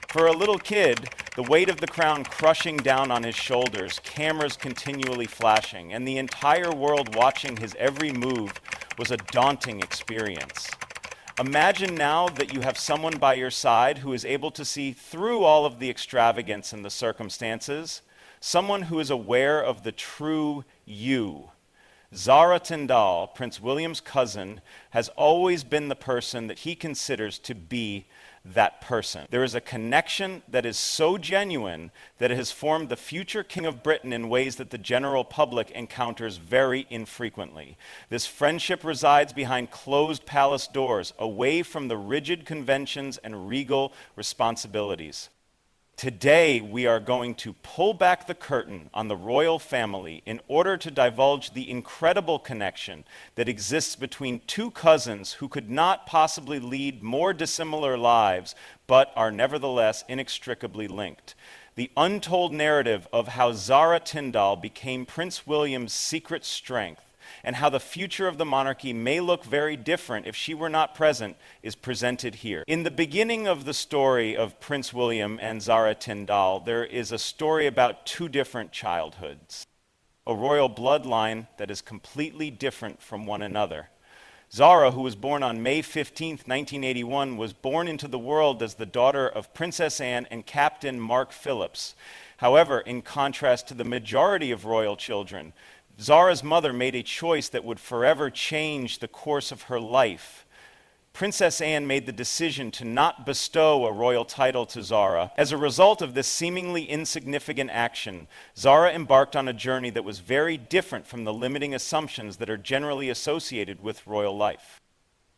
For a little kid, the weight of the crown crushing down on his shoulders, cameras continually flashing, and the entire world watching his every move was a daunting experience. Imagine now that you have someone by your side who is able to see through all of the extravagance and the circumstances, someone who is aware of the true you. Zara Tindall, Prince William's cousin, has always been the person that he considers to be that person. There is a connection that is so genuine that it has formed the future King of Britain in ways that the general public encounters very infrequently. This friendship resides behind closed palace doors, away from the rigid conventions and regal responsibilities. Today, we are going to pull back the curtain on the royal family in order to divulge the incredible connection that exists between two cousins who could not possibly lead more dissimilar lives, but are nevertheless inextricably linked. The untold narrative of how Zara Tindall became Prince William's secret strength, and how the future of the monarchy may look very different if she were not present, is presented here. In the beginning of the story of Prince William and Zara Tindall, there is a story about two different childhoods, a royal bloodline that is completely different from one another. Zara, who was born on May 15, 1981, was born into the world as the daughter of Princess Anne and Captain Mark Phillips. However, in contrast to the majority of royal children, Zara's mother made a choice that would forever change the course of her life. Princess Anne made the decision to not bestow a royal title to Zara. As a result of this seemingly insignificant action, Zara embarked on a journey that was very different from the limiting assumptions that are generally associated with royal life.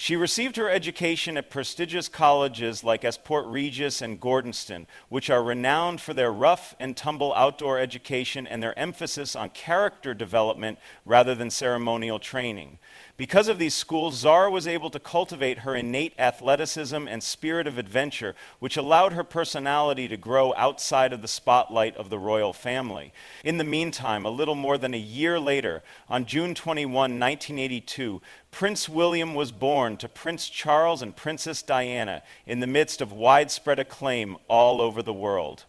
She received her education at prestigious colleges like Port Regis and Gordonston, which are renowned for their rough and tumble outdoor education and their emphasis on character development rather than ceremonial training. Because of these schools, Zara was able to cultivate her innate athleticism and spirit of adventure, which allowed her personality to grow outside of the spotlight of the royal family. In the meantime, a little more than a year later, on June 21, 1982, Prince William was born to Prince Charles and Princess Diana in the midst of widespread acclaim all over the world.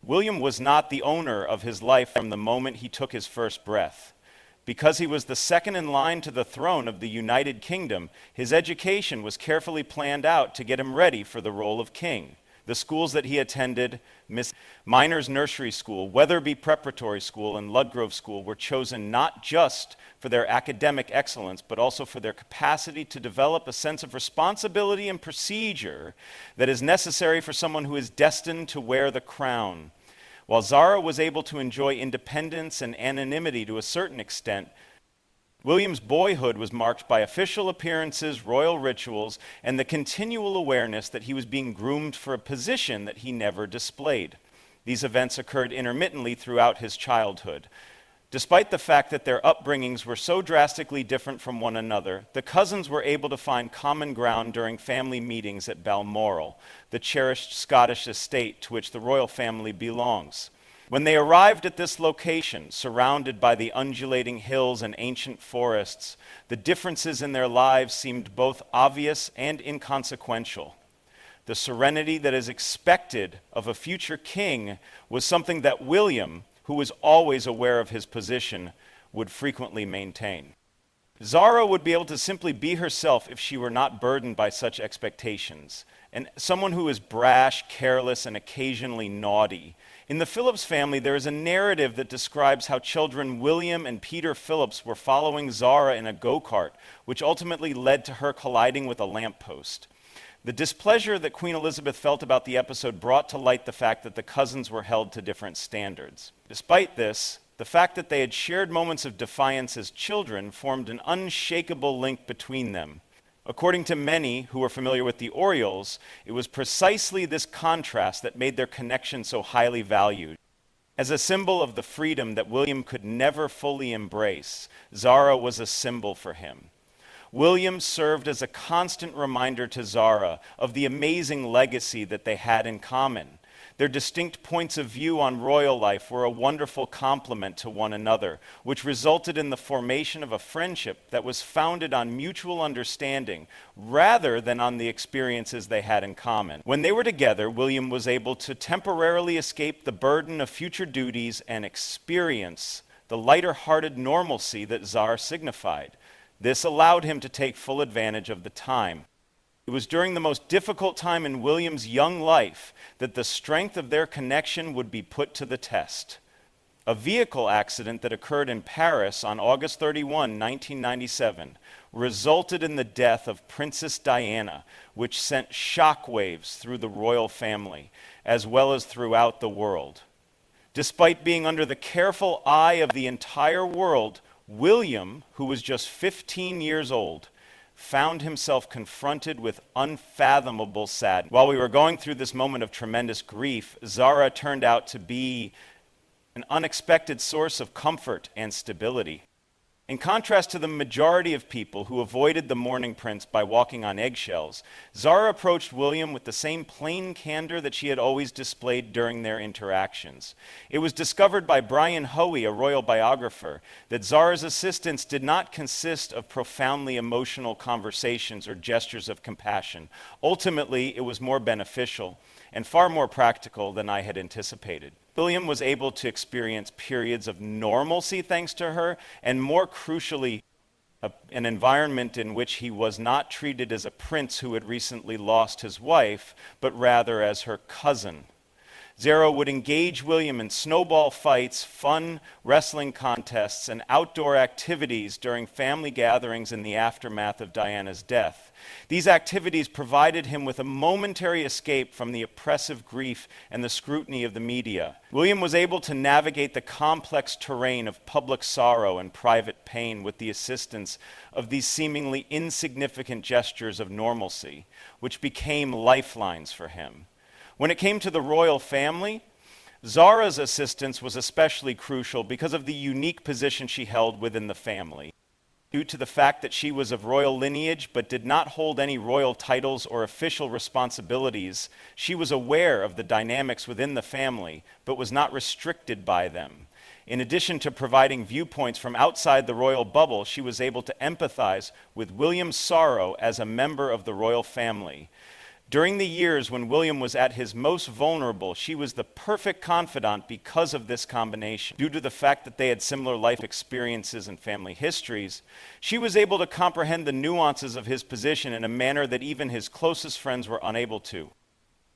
William was not the owner of his life from the moment he took his first breath. Because he was the second in line to the throne of the United Kingdom, his education was carefully planned out to get him ready for the role of king. The schools that he attended, Miners Nursery School, Weatherby Preparatory School, and Ludgrove School, were chosen not just for their academic excellence, but also for their capacity to develop a sense of responsibility and procedure that is necessary for someone who is destined to wear the crown. While Zara was able to enjoy independence and anonymity to a certain extent, William's boyhood was marked by official appearances, royal rituals, and the continual awareness that he was being groomed for a position that he never displayed. These events occurred intermittently throughout his childhood. Despite the fact that their upbringings were so drastically different from one another, the cousins were able to find common ground during family meetings at Balmoral, the cherished Scottish estate to which the royal family belongs. When they arrived at this location, surrounded by the undulating hills and ancient forests, the differences in their lives seemed both obvious and inconsequential. The serenity that is expected of a future king was something that William, who was always aware of his position, would frequently maintain. Zara would be able to simply be herself if she were not burdened by such expectations, and someone who is brash, careless, and occasionally naughty. In the Phillips family, there is a narrative that describes how children William and Peter Phillips were following Zara in a go-kart, which ultimately led to her colliding with a lamppost. The displeasure that Queen Elizabeth felt about the episode brought to light the fact that the cousins were held to different standards. Despite this, the fact that they had shared moments of defiance as children formed an unshakable link between them. According to many who are familiar with the Orioles, it was precisely this contrast that made their connection so highly valued. As a symbol of the freedom that William could never fully embrace, Zara was a symbol for him. William served as a constant reminder to Zara of the amazing legacy that they had in common. Their distinct points of view on royal life were a wonderful complement to one another, which resulted in the formation of a friendship that was founded on mutual understanding rather than on the experiences they had in common. When they were together, William was able to temporarily escape the burden of future duties and experience the lighter-hearted normalcy that Zara signified. This allowed him to take full advantage of the time. It was during the most difficult time in William's young life that the strength of their connection would be put to the test. A vehicle accident that occurred in Paris on August 31, 1997, resulted in the death of Princess Diana, which sent shockwaves through the royal family, as well as throughout the world. Despite being under the careful eye of the entire world, William, who was just 15 years old, found himself confronted with unfathomable sadness. While we were going through this moment of tremendous grief, Zara turned out to be an unexpected source of comfort and stability. In contrast to the majority of people who avoided the mourning prince by walking on eggshells, Zara approached William with the same plain candor that she had always displayed during their interactions. It was discovered by Brian Hoey, a royal biographer, that Zara's assistance did not consist of profoundly emotional conversations or gestures of compassion. Ultimately, it was more beneficial and far more practical than I had anticipated. William was able to experience periods of normalcy thanks to her, and more crucially, an environment in which he was not treated as a prince who had recently lost his wife, but rather as her cousin. Zara would engage William in snowball fights, fun wrestling contests, and outdoor activities during family gatherings in the aftermath of Diana's death. These activities provided him with a momentary escape from the oppressive grief and the scrutiny of the media. William was able to navigate the complex terrain of public sorrow and private pain with the assistance of these seemingly insignificant gestures of normalcy, which became lifelines for him. When it came to the royal family, Zara's assistance was especially crucial because of the unique position she held within the family. Due to the fact that she was of royal lineage but did not hold any royal titles or official responsibilities, she was aware of the dynamics within the family but was not restricted by them. In addition to providing viewpoints from outside the royal bubble, she was able to empathize with William's sorrow as a member of the royal family. During the years when William was at his most vulnerable, she was the perfect confidant because of this combination. Due to the fact that they had similar life experiences and family histories, she was able to comprehend the nuances of his position in a manner that even his closest friends were unable to.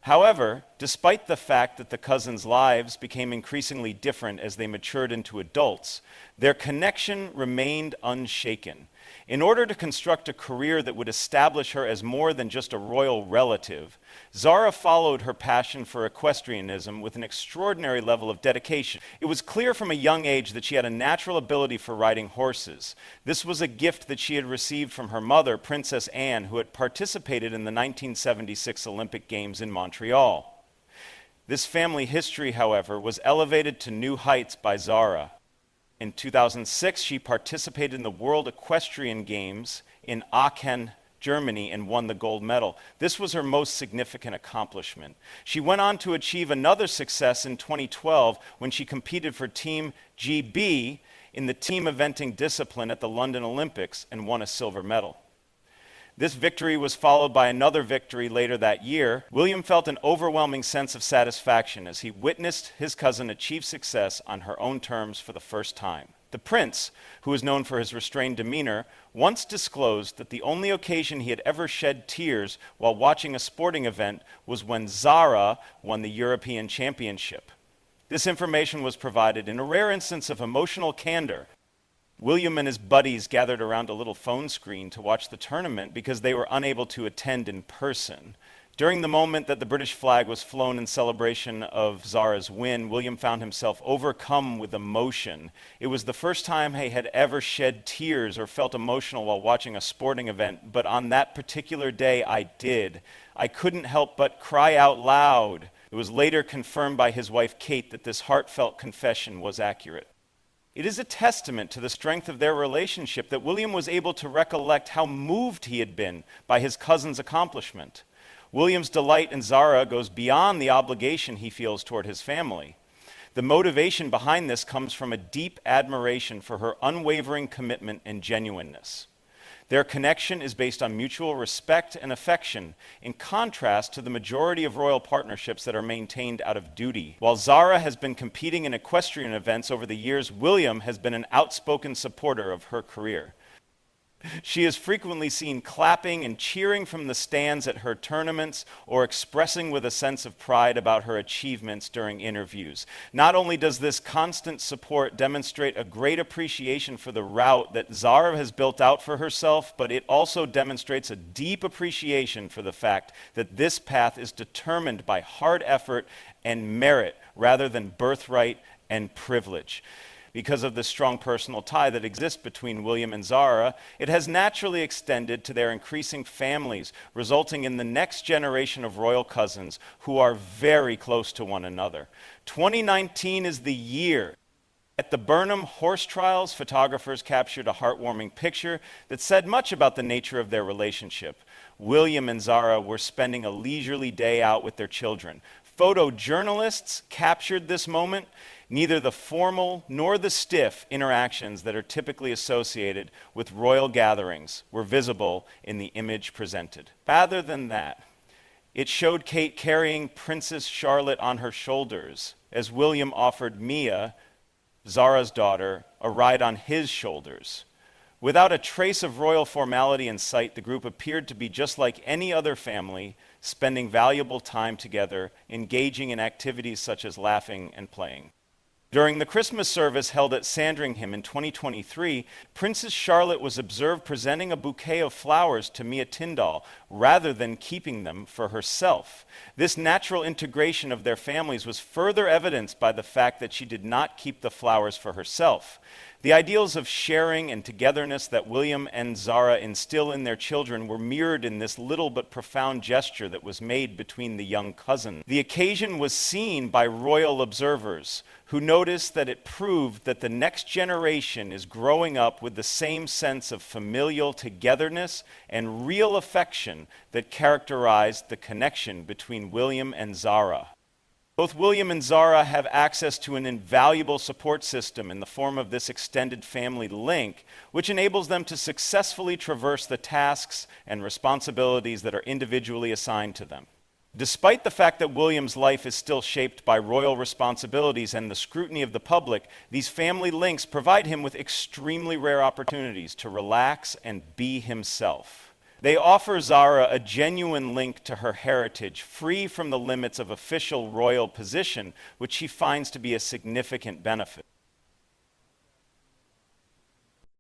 However, despite the fact that the cousins' lives became increasingly different as they matured into adults, their connection remained unshaken. In order to construct a career that would establish her as more than just a royal relative, Zara followed her passion for equestrianism with an extraordinary level of dedication. It was clear from a young age that she had a natural ability for riding horses. This was a gift that she had received from her mother, Princess Anne, who had participated in the 1976 Olympic Games in Montreal. This family history, however, was elevated to new heights by Zara. In 2006, she participated in the World Equestrian Games in Aachen, Germany, and won the gold medal. This was her most significant accomplishment. She went on to achieve another success in 2012 when she competed for Team GB in the team eventing discipline at the London Olympics and won a silver medal. This victory was followed by another victory later that year. William felt an overwhelming sense of satisfaction as he witnessed his cousin achieve success on her own terms for the first time. The prince, who is known for his restrained demeanor, once disclosed that the only occasion he had ever shed tears while watching a sporting event was when Zara won the European Championship. This information was provided in a rare instance of emotional candor. William and his buddies gathered around a little phone screen to watch the tournament because they were unable to attend in person. During the moment that the British flag was flown in celebration of Zara's win, William found himself overcome with emotion. It was the first time he had ever shed tears or felt emotional while watching a sporting event, but on that particular day I did. I couldn't help but cry out loud. It was later confirmed by his wife Kate that this heartfelt confession was accurate. It is a testament to the strength of their relationship that William was able to recollect how moved he had been by his cousin's accomplishment. William's delight in Zara goes beyond the obligation he feels toward his family. The motivation behind this comes from a deep admiration for her unwavering commitment and genuineness. Their connection is based on mutual respect and affection, in contrast to the majority of royal partnerships that are maintained out of duty. While Zara has been competing in equestrian events over the years, William has been an outspoken supporter of her career. She is frequently seen clapping and cheering from the stands at her tournaments or expressing with a sense of pride about her achievements during interviews. Not only does this constant support demonstrate a great appreciation for the route that Zara has built out for herself, but it also demonstrates a deep appreciation for the fact that this path is determined by hard effort and merit rather than birthright and privilege. Because of the strong personal tie that exists between William and Zara, it has naturally extended to their increasing families, resulting in the next generation of royal cousins who are very close to one another. 2019 is the year. At the Burnham horse trials, photographers captured a heartwarming picture that said much about the nature of their relationship. William and Zara were spending a leisurely day out with their children. Photojournalists captured this moment. Neither the formal nor the stiff interactions that are typically associated with royal gatherings were visible in the image presented. Rather than that, it showed Kate carrying Princess Charlotte on her shoulders as William offered Mia, Zara's daughter, a ride on his shoulders. Without a trace of royal formality in sight, the group appeared to be just like any other family, spending valuable time together, engaging in activities such as laughing and playing. During the Christmas service held at Sandringham in 2023, Princess Charlotte was observed presenting a bouquet of flowers to Zara Tindall rather than keeping them for herself. This natural integration of their families was further evidenced by the fact that she did not keep the flowers for herself. The ideals of sharing and togetherness that William and Zara instill in their children were mirrored in this little but profound gesture that was made between the young cousins. The occasion was seen by royal observers who noticed that it proved that the next generation is growing up with the same sense of familial togetherness and real affection that characterized the connection between William and Zara. Both William and Zara have access to an invaluable support system in the form of this extended family link, which enables them to successfully traverse the tasks and responsibilities that are individually assigned to them. Despite the fact that William's life is still shaped by royal responsibilities and the scrutiny of the public, these family links provide him with extremely rare opportunities to relax and be himself. They offer Zara a genuine link to her heritage, free from the limits of official royal position, which she finds to be a significant benefit.